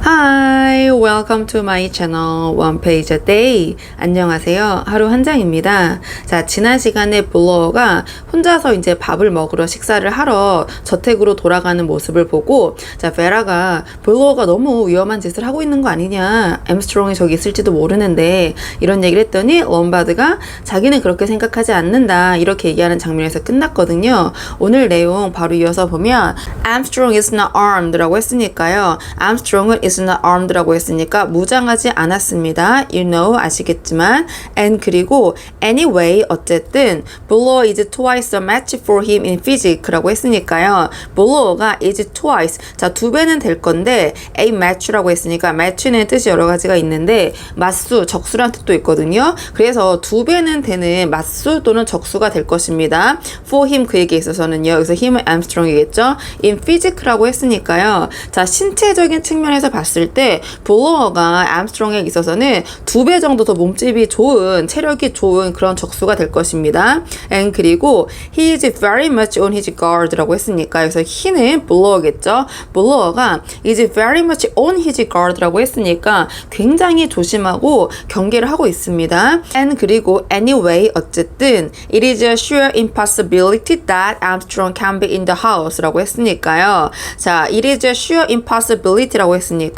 Hi, welcome to my channel One Page a Day. 안녕하세요. 하루 한 장입니다. 자, 지난 시간에 블로어가 혼자서 이제 밥을 먹으러 식사를 하러 저택으로 돌아가는 모습을 보고 자, 베라가 블로어가 너무 위험한 짓을 하고 있는 거 아니냐. 엠스트롱이 저기 있을지도 모르는데 이런 얘기를 했더니 럼바드가 자기는 그렇게 생각하지 않는다. 이렇게 얘기하는 장면에서 끝났거든요. 오늘 내용 바로 이어서 보면 Armstrong is not armed라고 했으니까요. Armstrong은 is not armed라고 했으니까 무장하지 않았습니다. You know, 아시겠지만 and 그리고 anyway 어쨌든 Blower is twice the match for him in physic라고 했으니까요. Blower가 is twice 자, 두 배는 될 건데 a match라고 했으니까 match는 뜻이 여러 가지가 있는데 맞수, 적수란 뜻도 있거든요. 그래서 두 배는 되는 맞수 또는 적수가 될 것입니다. For him 그에게 있어서는요. 여기서 힘은 Armstrong이겠죠. in physic라고 했으니까요. 자, 신체적인 측면에서 봤을 때 블로어가 암스트롱에 있어서는 두 배 정도 더 몸집이 좋은 체력이 좋은 그런 적수가 될 것입니다. And 그리고 he is very much on his guard라고 했으니까 여기서 he는 블로어겠죠. 블로어가 is very much on his guard라고 했으니까 굉장히 조심하고 경계를 하고 있습니다. And 그리고 anyway 어쨌든 it is a sure impossibility that Armstrong can be in the house라고 했으니까요. 자, it is a sure impossibility라고 했으니까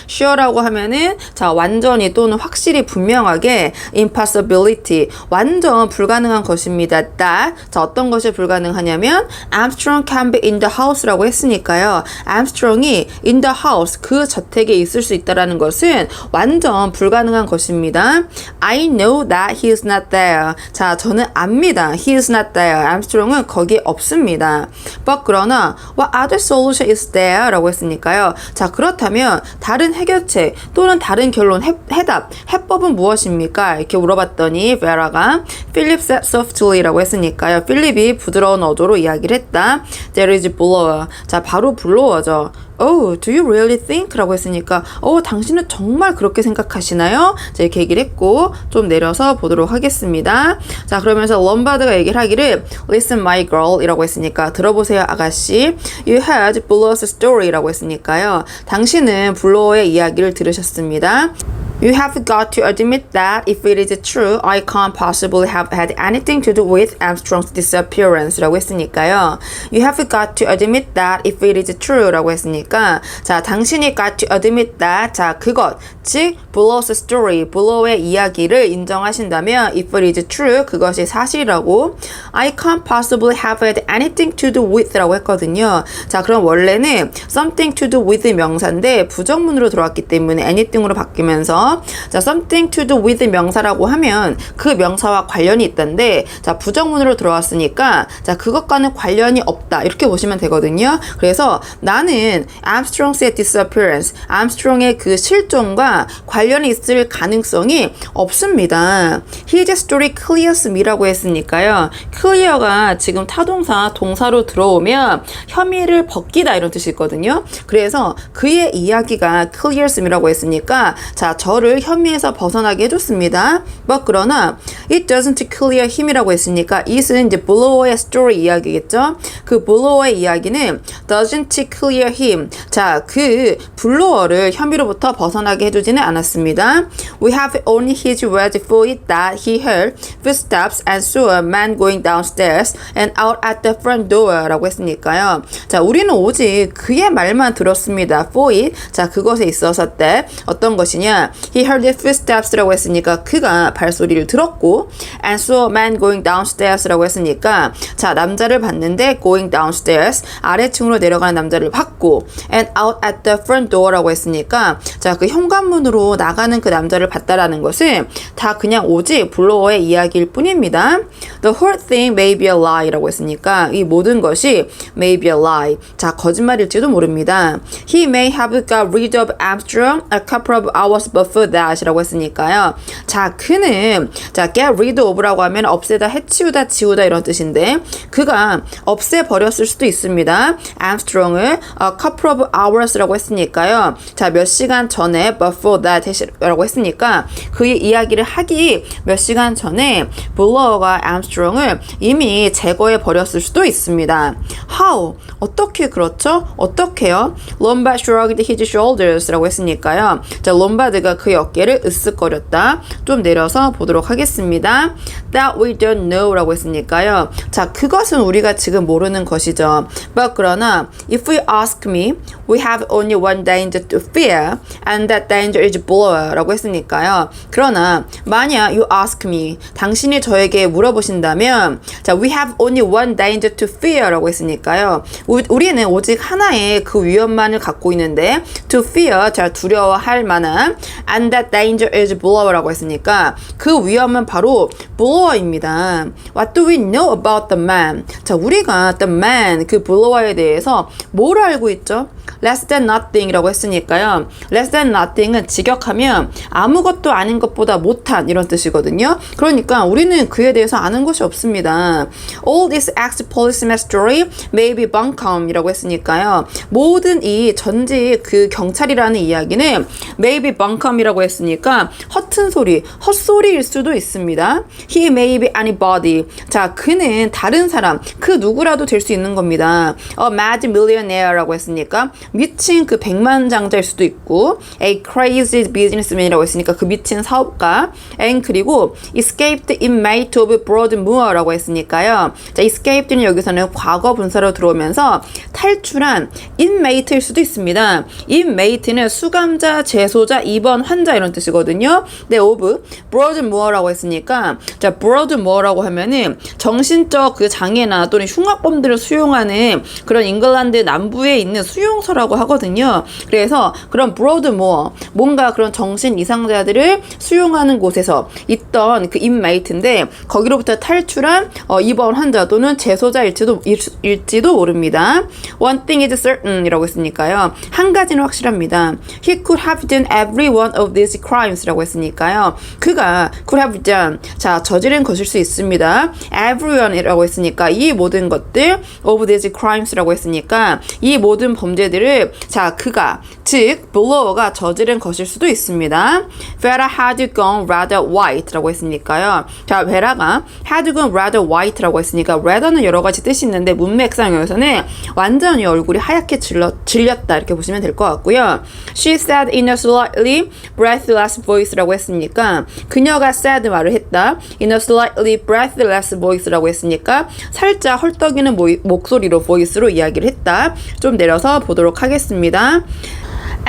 sure라고 하면은 자, 완전히 또는 확실히 분명하게 impossibility 완전 불가능한 것입니다. that 자, 어떤 것이 불가능하냐면 Armstrong can be in the house라고 했으니까요. Armstrong이 in the house 그 저택에 있을 수 있다라는 것은 완전 불가능한 것입니다. I know that he is not there. 자, 저는 압니다. He is not there. Armstrong은 거기 없습니다. But 그러나 what other solution is there? 라고 했으니까요. 자, 그렇다면 다른 해결책 또는 다른 결론 해답 해법은 무엇입니까? 이렇게 물어봤더니 베라가 Philip said softly라고 했으니까요. 필립이 부드러운 어조로 이야기를 했다. There is blower. 자, 바로 블로어죠. Oh, do you really think? 라고 했으니까 당신은 정말 그렇게 생각하시나요? 자, 이렇게 얘기를 했고 좀 내려서 보도록 하겠습니다. 자, 그러면서 럼바드가 얘기를 하기를 Listen my girl 이라고 했으니까 들어보세요 아가씨. You heard Blower's story 라고 했으니까요. 당신은 블로어의 이야기를 들으셨습니다. You have got to admit that if it is true, I can't possibly have had anything to do with Armstrong's disappearance 라고 했으니까요. You have got to admit that if it is true 라고 했으니까 자, 당신이 got to admit that 자, 그것 즉 Blower's story, 블로어의 이야기를 인정하신다면 if it is true, 그것이 사실이라고 I can't possibly have had anything to do with 라고 했거든요. 자, 그럼 원래는 something to do with 명사인데 부정문으로 들어왔기 때문에 anything으로 바뀌면서 자, something to do with 명사라고 하면 그 명사와 관련이 있던데 자, 부정문으로 들어왔으니까 자, 그것과는 관련이 없다 이렇게 보시면 되거든요. 그래서 나는 Armstrong's disappearance, 암스트롱의 그 실종과 관련이 있을 가능성이 없습니다. His story clears me라고 했으니까요. clear가 지금 타동사 동사로 들어오면 혐의를 벗기다 이런 뜻이 있거든요. 그래서 그의 이야기가 clears me라고 했으니까 자, 저를 혐의에서 벗어나게 해줬습니다. But 그러나 it doesn't clear him이라고 했으니까 it은 이제 블로어의 story 이야기겠죠. 그 블로어의 이야기는 doesn't clear him. 자, 그 블로어를 혐의로부터 벗어나게 해주지는 않았습니다. We have only his word for it that he heard footsteps and saw a man going downstairs and out at the front door 라고 했으니까요. 자, 우리는 오직 그의 말만 들었습니다. For it. 자, 그것에 있어서 때 어떤 것이냐? He heard the footsteps라고 했으니까 그가 발소리를 들었고 and saw a man going downstairs라고 했으니까 자, 남자를 봤는데 going downstairs 아래층으로 내려가는 남자를 봤고 and out at the front door라고 했으니까 자, 그 현관문으로 나가는 그 남자를 봤다라는 것은 다 그냥 오직 블로어의 이야기일 뿐입니다. The whole thing may be a lie라고 했으니까 이 모든 것이 may be a lie. 자, 거짓말일지도 모릅니다. He may have got rid of Armstrong a couple of hours before before that이라고 했으니까요. 자, 그는 자, get rid of라고 하면 없애다, 해치우다, 지우다 이런 뜻인데 그가 없애버렸을 수도 있습니다. Armstrong을 a couple of hours라고 했으니까요. 자, 몇 시간 전에 before that이라고 했으니까 그의 이야기를 하기 몇 시간 전에 블러가 Armstrong을 이미 제거해 버렸을 수도 있습니다. How? 어떻게 그렇죠? 어떻게요? Lombard shrugged his shoulders라고 했으니까요. 자, 롬바드가 그의 어깨를 으쓱거렸다. 좀 내려서 보도록 하겠습니다. That we don't know라고 했으니까요. 자, 그것은 우리가 지금 모르는 것이죠. But 그러나 if we ask me, we have only one danger to fear, and that danger is blow라고 했으니까요. 그러나 만약 you ask me, 당신이 저에게 물어보신다면, 자, we have only one danger to fear라고 했으니까요. 우리는 오직 하나의 그 위험만을 갖고 있는데 to fear, 자, 두려워할 만한 and that danger is blower라고 했으니까 그 위험은 바로 blower입니다. What do we know about the man? 자, 우리가 the man, 그 blower에 대해서 뭘 알고 있죠? less than nothing이라고 했으니까요. less than nothing은 직역하면 아무것도 아닌 것보다 못한 이런 뜻이거든요. 그러니까 우리는 그에 대해서 아는 것이 없습니다. All this ex-policeman story may be bunkum이라고 했으니까요. 모든 이 전직 그 경찰이라는 이야기는 may be bunkum이라고 했으니까 허튼 소리, 헛소리일 수도 있습니다. He may be anybody. 자, 그는 다른 사람, 그 누구라도 될 수 있는 겁니다. A mad millionaire라고 했으니까 미친 그 백만장자일 수도 있고 a crazy businessman이라고 했으니까 그 미친 사업가 and 그리고 escaped inmate of Broadmoor라고 했으니까요. 자, escaped는 여기서는 과거 분사로 들어오면서 탈출한 inmate일 수도 있습니다. inmate는 수감자, 재소자, 입원 환자 이런 뜻이거든요. 네, of Broadmoor라고 했으니까 자, Broadmoor라고 하면은 정신적 그 장애나 또는 흉악범들을 수용하는 그런 잉글랜드 남부에 있는 수용소라고 하거든요. 그래서 그런 브로드모어, 뭔가 그런 정신 이상자들을 수용하는 곳에서 있던 그 인메이트인데 거기로부터 탈출한 입원 환자 또는 재소자일지도 모릅니다. One thing is certain 이라고 했으니까요. 한 가지는 확실합니다. He could have done every one of these crimes라고 했으니까요. 그가 could have done, 자, 저지른 것일 수 있습니다. Everyone이라고 했으니까 이 모든 것들 of these crimes라고 했으니까 이 모든 범죄들을 자, 그가 즉 블로어가 저지른 것일 수도 있습니다. Vera had gone rather white라고 했으니까요. 자, 베라가 had gone rather white라고 했으니까 rather는 여러 가지 뜻이 있는데 문맥상에서는 완전히 얼굴이 하얗게 질렸다 이렇게 보시면 될 것 같고요. She said in a slightly breathless voice라고 했으니까 그녀가 said 말을 했다. In a slightly breathless voice라고 했으니까 살짝 헐떡이는 목소리로 voice로 이야기를 했다. 좀 내려서 보도록 하겠습니다.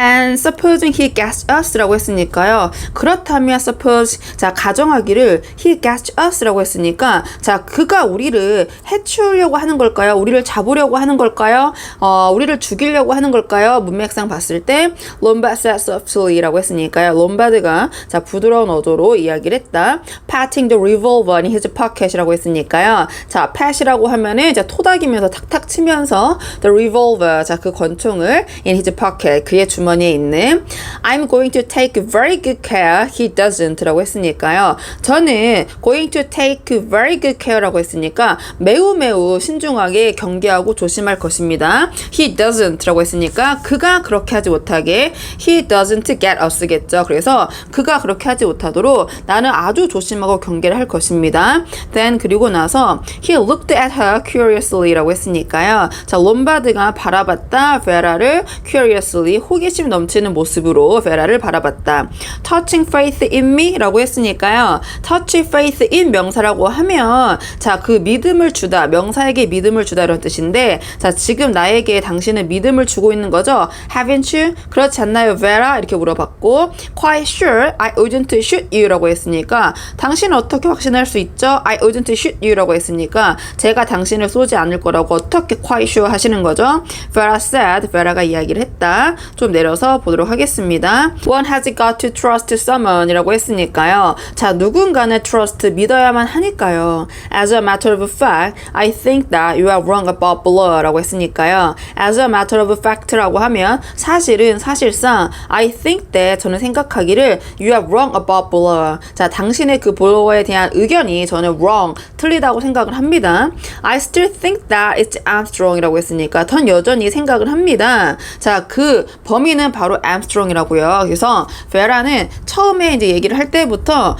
And supposing he guessed us라고 했으니까요. 그렇다면 suppose, 자, 가정하기를 he guessed us라고 했으니까 자, 그가 우리를 해치우려고 하는 걸까요? 우리를 잡으려고 하는 걸까요? 우리를 죽이려고 하는 걸까요? 문맥상 봤을 때 Lombard said softly라고 했으니까요. 롬바드가 자, 부드러운 어조로 이야기를 했다. Patting the revolver in his pocket이라고 했으니까요. 자, pat이라고 하면은 자, 토닥이면서 탁탁 치면서 the revolver, 자, 그 권총을 in his pocket, 그의 주머니에 있는 I'm going to take very good care he doesn't 라고 했으니까요. 저는 going to take very good care 라고 했으니까 매우 신중하게 경계하고 조심할 것입니다. He doesn't 라고 했으니까 그가 그렇게 하지 못하게 he doesn't get us겠죠. 그래서 그가 그렇게 하지 못하도록 나는 아주 조심하고 경계를 할 것입니다. Then 그리고 나서 he looked at her curiously 라고 했으니까요. 자, 롬바드가 바라봤다 베라를 curiously, 호기심 넘치는 모습으로 베라를 바라봤다. Touching faith in me 라고 했으니까요. touch faith in 명사라고 하면 자, 그 믿음을 주다, 명사에게 믿음을 주다 이런 뜻인데 자, 지금 나에게 당신은 믿음을 주고 있는 거죠. Haven't you? 그렇지 않나요, 베라? 이렇게 물어봤고 Quite sure I wouldn't shoot you 라고 했으니까 당신은 어떻게 확신할 수 있죠? I wouldn't shoot you 라고 했으니까 제가 당신을 쏘지 않을 거라고 어떻게 quite sure 하시는 거죠? Vera said, 베라가 이야기를 했다. 좀 내려서 보도록 하겠습니다. One has got to trust someone 이라고 했으니까요. 자, 누군가는 trust 믿어야만 하니까요. As a matter of fact, I think that you are wrong about below 라고 했으니까요. As a matter of fact라고 하면 사실은 사실상 I think that 저는 생각하기를 you are wrong about below. 자, 당신의 그 below에 대한 의견이 저는 wrong, 틀리다고 생각을 합니다. I still think that it's Armstrong이라고 했으니까 전 여전히 생각을 합니다. 자, 그 범인은 바로 Armstrong이라고요. 그래서 베라는 처음에 이제 얘기를 할 때부터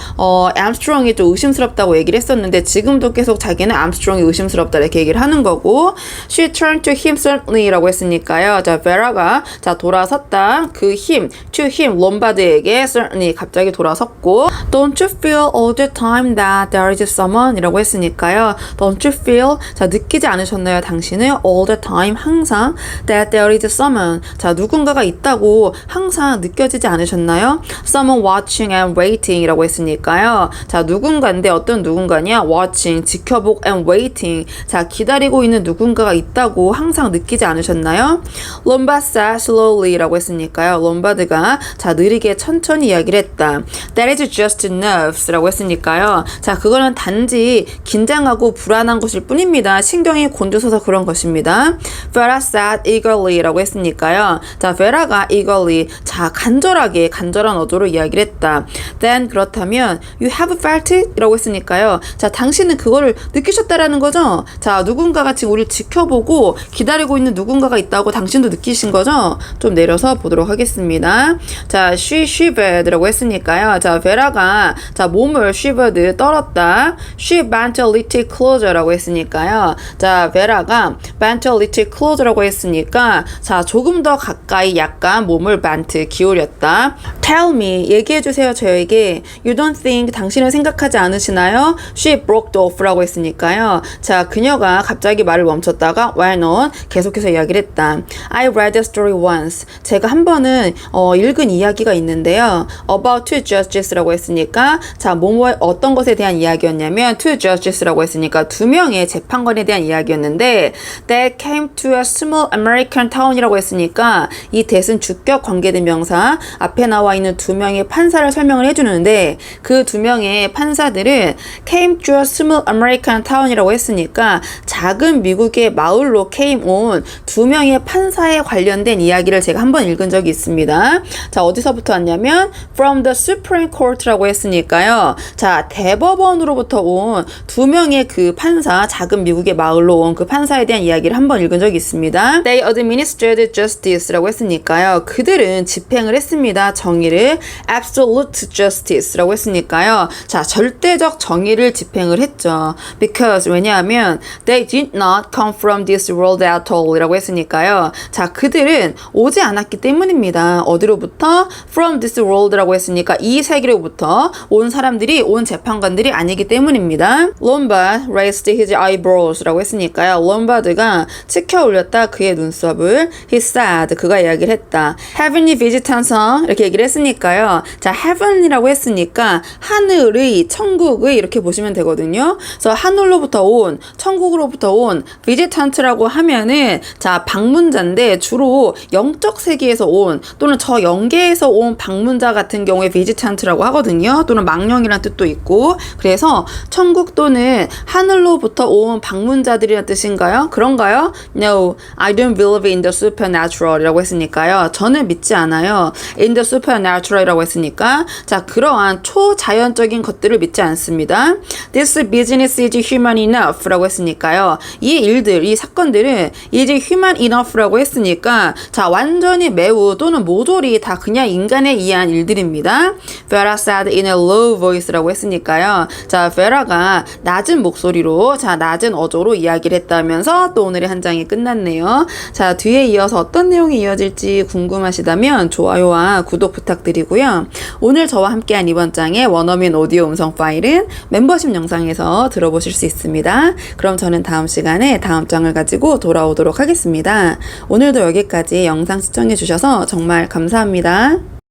Armstrong이 좀 의심스럽다고 얘기를 했었는데 지금도 계속 자기는 Armstrong이 의심스럽다 이렇게 얘기를 하는 거고 She turned to him certainly라고 했으니까요. 자, 베라가 자 돌아섰다. 그 힘, to him, 롬바드에게 certainly 갑자기 돌아섰고 Don't you feel all the time that there is someone 이라고 했으니까요. Don't you feel 자 느끼지 않으셨나요? 당신은 all the time 항상 that there is someone 자 누군가가 있다고 항상 느껴지지 않으셨나요? Someone watching and waiting 이라고 했으니까요. 자 누군가인데 어떤 누군가냐? watching 지켜보고 and waiting 자 기다리고 있는 누군가가 있다고 항상 느끼지 않으셨나요? Lombard said slowly 라고 했으니까요. 롬바드가 자 느리게 천천히 이야기를 했다. That is just nerves 라고 했으니까요. 자 그거는 단지 긴장하고 불안한 것일 뿐입니다. 신경이 곤두서서 그런 것입니다. Vera said eagerly 라고 했으니까요. 자 베라가 eagerly 자 간절하게 간절한 어조로 이야기를 했다. Then 그렇다면 you have felt it? 라고 했으니까요. 자 당신은 그거를 느끼셨다라는 거죠. 자 누군가가 지금 우리를 지켜보고 기다리고 있는 누군가가 있다고 당신도 느끼신 거죠. 좀 내려서 보도록 하겠습니다. 자 she shivered 라고 했으니까요. 자 베라가 자 몸을 shivered 떨었다. She bent a little closer 라고 했으니까요. 자 베라가 bent a little closer라고 했으니까 자 조금 더 가까이 약간 몸을 bent 기울였다. Tell me 얘기해주세요 저에게. You don't think 당신은 생각하지 않으시나요? She broke off 라고 했으니까요. 자 그녀가 갑자기 말을 멈췄다가 went on 계속해서 이야기를 했다. I read the story once 제가 한 번은 읽은 이야기가 있는데요. About two judges라고 했으니까 자 뭐뭐 어떤 것에 대한 이야기였냐면 two judges라고 했으니까 두 명의 재판관에 대한 이야기였는데 They came to a small American town이라고 했으니까 이 that은 주격 관계대명사 앞에 나와 있는 두 명의 판사를 설명을 해주는데 그 두 명의 판사들은 came to a small American town이라고 했으니까 작은 미국의 마을로 came on 두 명의 판사에 관련된 이야기를 제가 한번 읽은 적이 있습니다. 자 어디서부터 왔냐면 from the Supreme Court라고 했으니까요. 자 대법원으로부터 온 두 명의 그 판사 작은 미국의 마을로 온 그 판사에 대한 이야기를 한번 읽은 적이 있습니다. They administered justice라고 했으니까요. 그들은 집행을 했습니다. 정의를 absolute justice라고 했으니까요. 자 절대적 정의를 집행을 했죠. Because 왜냐하면 they did not come from this world at all 이라고 했으니까요. 자 그들은 오지 않았기 때문입니다. 어디로부터? From this world라고 했으니까 이 세계로부터 온 사람들이 온 재판관들이 아니기 때문입니다. Lombard raised his eyebrows라고 했으니까요. 롬바드가 치켜 올렸다 그의 눈썹을 He said 그가 이야기를 했다. Heavenly visitants 이렇게 얘기를 했으니까요. 자 heaven이라고 했으니까 하늘의 천국의 이렇게 보시면 되거든요. 그래서 하늘로부터 온 천국으로부터 온 visitant라고 하면은 자 방문자인데 주로 영적 세계에서 온 또는 저 영계에서 온 방문자 같은 경우에 visitant라고 하거든요. 또는 망령이라는 뜻도 있고 그래서 천국 또는 하늘로부터 온 방문자들이라는 뜻인가요? 그런가요? No, I don't believe in the supernatural 이라고 했으니까요. 저는 믿지 않아요. In the supernatural 이라고 했으니까 자 그러한 초자연적인 것들을 믿지 않습니다. This business is human enough 라고 했으니까요. 이 일들, 이 사건들은 is human enough라고 했으니까 자 완전히 매우 또는 모조리 다 그냥 인간에 의한 일들입니다. Vera said in a low voice라고 했으니까요. 자 베라가 낮은 목소리로 자 낮은 어조로 이야기를 했다면서 또 오늘의 한 장이 끝났네요. 자 뒤에 이어서 어떤 내용이 이어질지 궁금하시다면 좋아요와 구독 부탁드리고요. 오늘 저와 함께한 이번 장의 원어민 오디오 음성 파일은 멤버십 영상에서 들어보실 수 있습니다. 그럼 저는 다음 시간에 다음 장을 가지고 돌아오도록 하겠습니다. 오늘도 여기까지 영상 시청해 주셔서 정말 감사합니다.